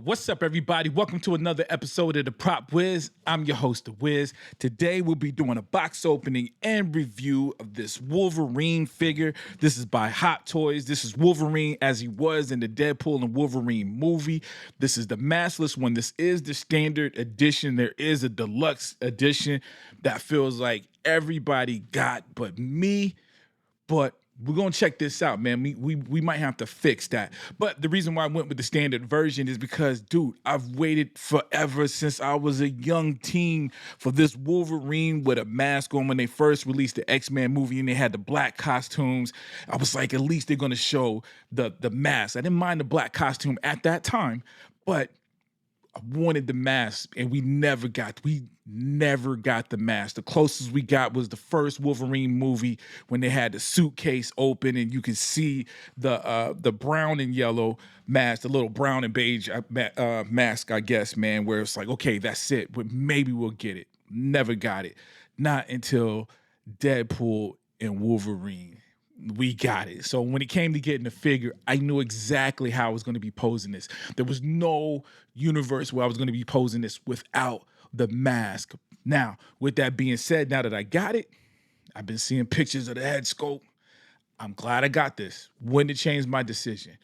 what's up, everybody? Welcome to another episode of the Prop Wiz. I'm your host, the Wiz. Today, we'll be doing a box opening and review of this Wolverine figure. This is by Hot Toys. This is Wolverine as he was in the Deadpool and Wolverine movie. This is the maskless one. This is the standard edition. There is a deluxe edition that feels like everybody got but me. But we're going to check this out, man. We might have to fix that. But the reason why I went with the standard version is because, dude, I've waited forever since I was a young teen for this Wolverine with a mask on when they first released the X-Men movie and they had the black costumes. I was like, at least they're going to show the mask. I didn't mind the black costume at that time, but I wanted the mask, and we never got the mask. The closest we got was the first Wolverine movie when they had the suitcase open and you can see the brown and yellow mask, the little brown and beige mask, I guess, man, where it's like, okay, that's it, but maybe we'll get it. Never got it. Not until Deadpool and Wolverine. We got it. So when it came to getting the figure, I knew exactly how I was going to be posing this. There was no universe where I was going to be posing this without the mask. Now, with that being said, now that I got it, I've been seeing pictures of the head sculpt. I'm glad I got this. Wouldn't have changed my decision,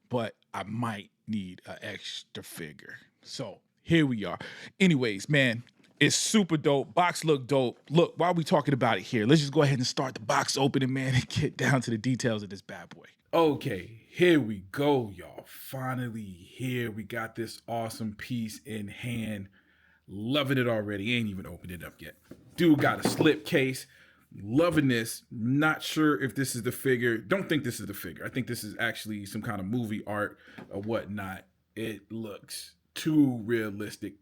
but I might need an extra figure. So here we are. Anyways, man, it's super dope. Box look dope. Look, while we talking about it here, let's just go ahead and start the box opening, man, and get down to the details of this bad boy. Okay, here we go, y'all. Finally here. We got this awesome piece in hand. Loving it already. Ain't even opened it up yet. Dude got a slip case. Loving this. Not sure if this is the figure. Don't think this is the figure. I think this is actually some kind of movie art or whatnot. It looks too realistic.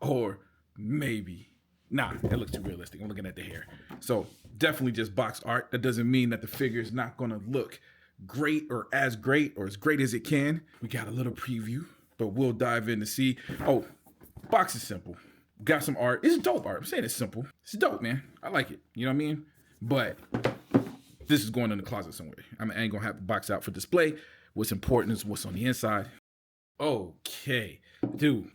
Or maybe. Nah, it looks too realistic. I'm looking at the hair. So definitely just box art. That doesn't mean that the figure is not going to look great or as great as it can. We got a little preview, but we'll dive in to see. Oh, box is simple. Got some art. It's dope art. I'm saying it's simple. It's dope, man. I like it. You know what I mean? But this is going in the closet somewhere. I ain't going to have the box out for display. What's important is what's on the inside. Okay. Dude,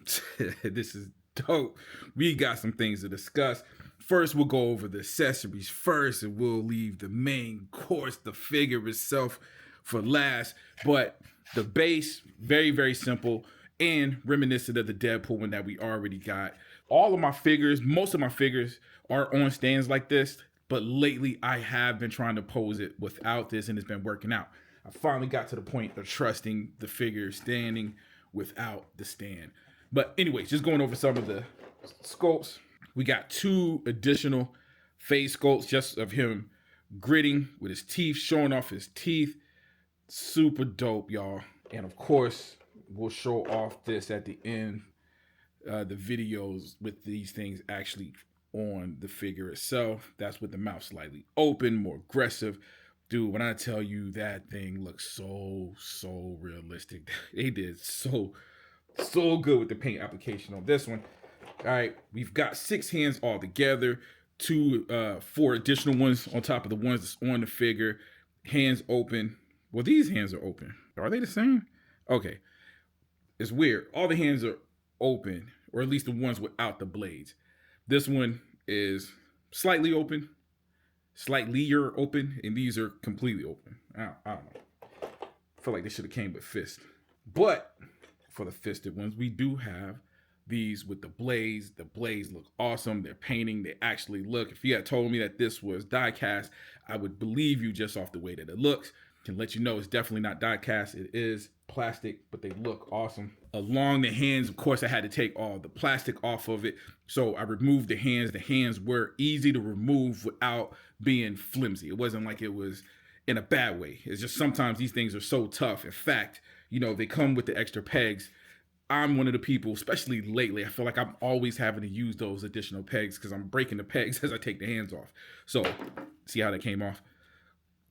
this is dope. We got some things to discuss. First, we'll go over the accessories first, and we'll leave the main course, the figure itself, for last. But the base, very, very simple and reminiscent of the Deadpool one that we already got. All of my figures, most of my figures are on stands like this, but lately I have been trying to pose it without this, and it's been working out. I finally got to the point of trusting the figure standing without the stand. But anyways, just going over some of the sculpts. We got 2 additional face sculpts just of him gritting with his teeth, showing off his teeth. Super dope, y'all. And of course, we'll show off this at the end, the videos with these things actually on the figure itself. That's with the mouth slightly open, more aggressive. Dude, when I tell you that thing looks so realistic. They did so good with the paint application on this one. All right, we've got 6 hands all together, 4 additional ones on top of the ones that's on the figure. Hands open. Well, these hands are open. Are they the same? Okay, it's weird. All the hands are open, or at least the ones without the blades. This one is slightly open, slightlier open, and these are completely open. I don't know. I feel like they should have came with fist. But for the fisted ones, we do have these with the blades. The blades look awesome. They're painting. They actually look. If you had told me that this was die cast, I would believe you just off the way that it looks. Can let you know it's definitely not die cast. It is plastic, but they look awesome. Along the hands, of course, I had to take all the plastic off of it. So I removed the hands. The hands were easy to remove without being flimsy. It wasn't like it was in a bad way. It's just sometimes these things are so tough. In fact, you know, they come with the extra pegs. I'm one of the people, especially lately, I feel like I'm always having to use those additional pegs because I'm breaking the pegs as I take the hands off. So, see how that came off?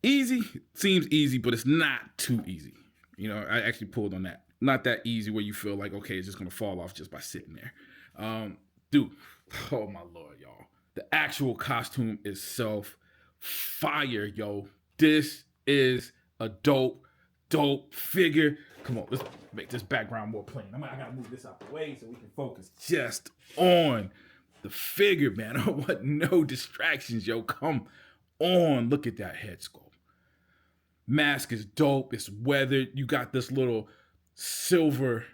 Easy, seems easy, but it's not too easy. You know, I actually pulled on that. Not that easy where you feel like, okay, it's just going to fall off just by sitting there. Dude, oh my Lord, y'all. The actual costume itself, fire, yo. This is a dope dope figure. Come on, let's make this background more plain. I gotta move this out the way so we can focus just on the figure, man. I want no distractions, yo. Come on, look at that head sculpt. Mask is dope. It's weathered. You got this little silver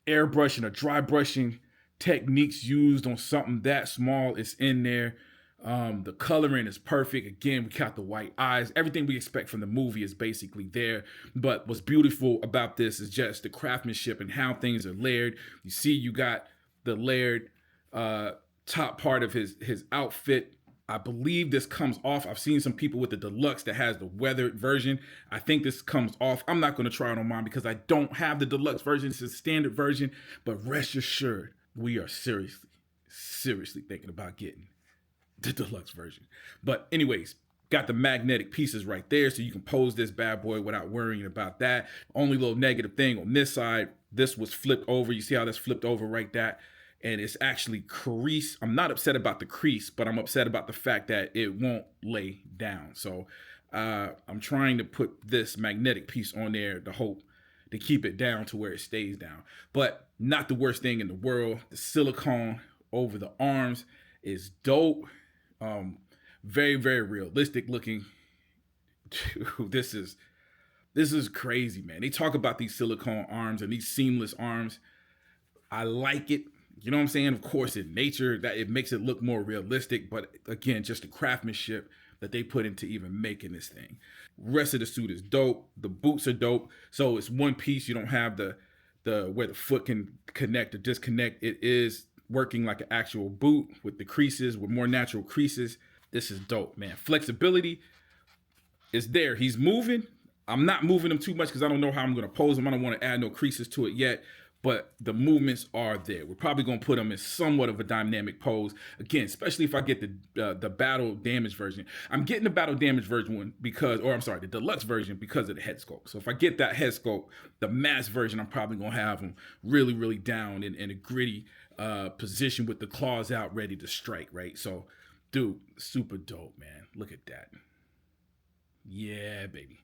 airbrushing or dry brushing techniques used on something that small. It's in there. The coloring is perfect. Again, we got the white eyes. Everything we expect from the movie is basically there. But what's beautiful about this is just the craftsmanship and how things are layered. You see, you got the layered top part of his outfit. I believe this comes off. I've seen some people with the deluxe that has the weathered version. I think this comes off. I'm not going to try it on mine because I don't have the deluxe version. It's a standard version. But rest assured, we are seriously thinking about getting the deluxe version. But anyways, got the magnetic pieces right there so you can pose this bad boy without worrying about that. Only little negative thing on this side, this was flipped over. You see how that's flipped over right there? And it's actually crease. I'm not upset about the crease, but I'm upset about the fact that it won't lay down. So I'm trying to put this magnetic piece on there to hope to keep it down to where it stays down. But not the worst thing in the world. The silicone over the arms is dope. Very, very realistic looking. Dude, this is crazy, man. They talk about these silicone arms and these seamless arms. I like it. You know what I'm saying? Of course, in nature, that it makes it look more realistic. But again, just the craftsmanship that they put into even making this thing. Rest of the suit is dope. The boots are dope. So it's one piece. You don't have the where the foot can connect or disconnect. It is working like an actual boot with the creases, with more natural creases. This is dope, man. Flexibility is there. He's moving. I'm not moving him too much because I don't know how I'm going to pose him. I don't want to add no creases to it yet. But the movements are there. We're probably going to put them in somewhat of a dynamic pose. Again, especially if I get the battle damage version. I'm getting the battle damage version the deluxe version because of the head sculpt. So if I get that head sculpt, the mass version, I'm probably going to have them really, really down in a gritty position with the claws out ready to strike, right? So, dude, super dope, man. Look at that. Yeah, baby.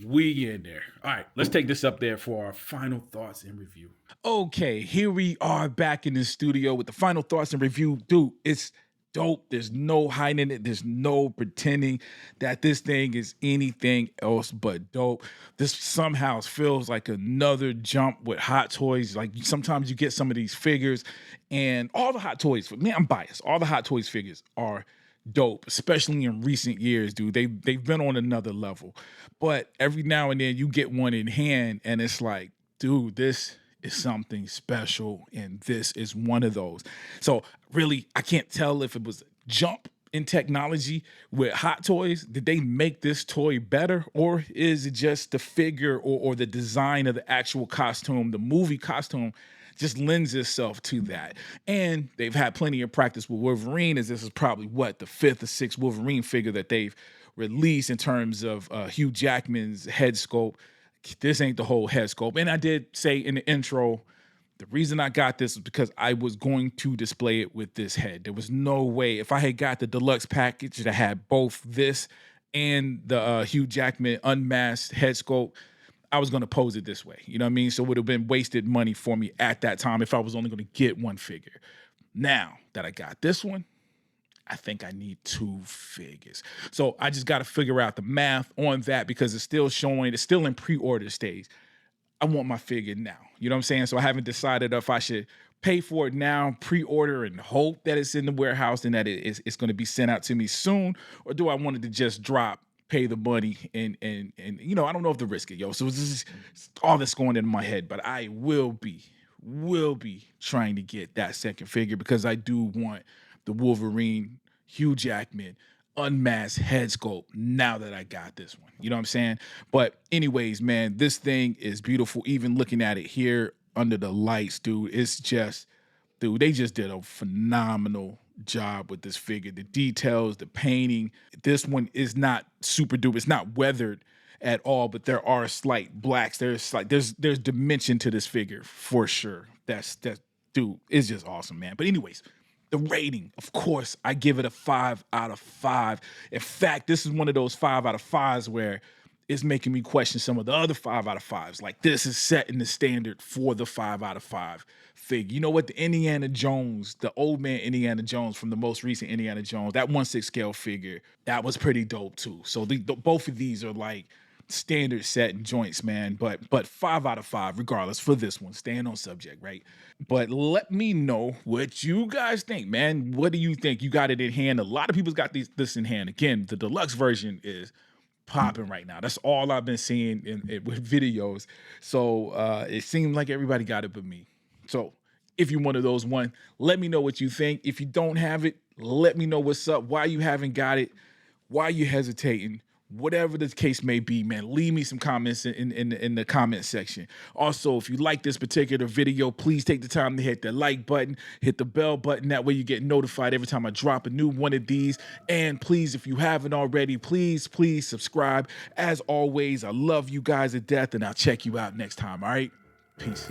We in there. All right, let's take this up there for our final thoughts and review. Okay, here we are back in the studio with the final thoughts and review. Dude, it's dope. There's no hiding it. There's no pretending that this thing is anything else but dope. This somehow feels like another jump with Hot Toys. Like sometimes you get some of these figures and all the Hot Toys, man, I'm biased. All the Hot Toys figures are dope, especially in recent years, dude. They've been on another level. But every now and then you get one in hand and it's like, dude, this is something special and this is one of those. So really, I can't tell if it was a jump in technology with Hot Toys. Did they make this toy better, or is it just the figure or the design of the actual costume, the movie costume just lends itself to that? And they've had plenty of practice with Wolverine, as this is probably the fifth or sixth Wolverine figure that they've released in terms of Hugh Jackman's head sculpt. This ain't the whole head sculpt. And I did say in the intro, the reason I got this was because I was going to display it with this head. There was no way, if I had got the deluxe package that had both this and the Hugh Jackman unmasked head sculpt, I was going to pose it this way. You know what I mean? So it would have been wasted money for me at that time if I was only going to get one figure. Now that I got this one, I think I need two figures. So I just got to figure out the math on that because it's still showing, it's still in pre-order stage. I want my figure now. You know what I'm saying? So I haven't decided if I should pay for it now, pre-order, and hope that it's in the warehouse and that it's going to be sent out to me soon, or do I want it to just drop, pay the money, and you know, I don't know if to risk it, yo. So this is all that's going in my head, but I will be trying to get that second figure because I do want the Wolverine Hugh Jackman unmasked head sculpt now that I got this one. You know what I'm saying? But anyways, man, this thing is beautiful. Even looking at it here under the lights, dude, it's just, dude, they just did a phenomenal job with this figure. The details, the painting. This one is not super duper. It's not weathered at all, but there are slight blacks. There's dimension to this figure for sure. That's dude, it's just awesome, man. But anyways, the rating, of course, I give it a 5 out of 5. In fact, this is one of those 5 out of 5s where it's making me question some of the other 5 out of 5s. Like, this is setting the standard for the 5 out of 5 figure. You know what? The Indiana Jones, the old man Indiana Jones from the most recent Indiana Jones, that 1/6 scale figure, that was pretty dope too. So both of these are like standard setting joints, man. But 5 out of 5, regardless, for this one, staying on subject, right? But let me know what you guys think, man. What do you think? You got it in hand. A lot of people's got this in hand. Again, the deluxe version is popping right now. That's all I've been seeing with videos. So it seemed like everybody got it but me. So if you're one of those, let me know what you think. If you don't have it, let me know what's up, why you haven't got it, why you hesitating. Whatever the case may be, man, leave me some comments in the comment section. Also, if you like this particular video, please take the time to hit the like button, hit the bell button. That way you get notified every time I drop a new one of these. And please, if you haven't already, please subscribe. As always, I love you guys to death, and I'll check you out next time, all right? Peace.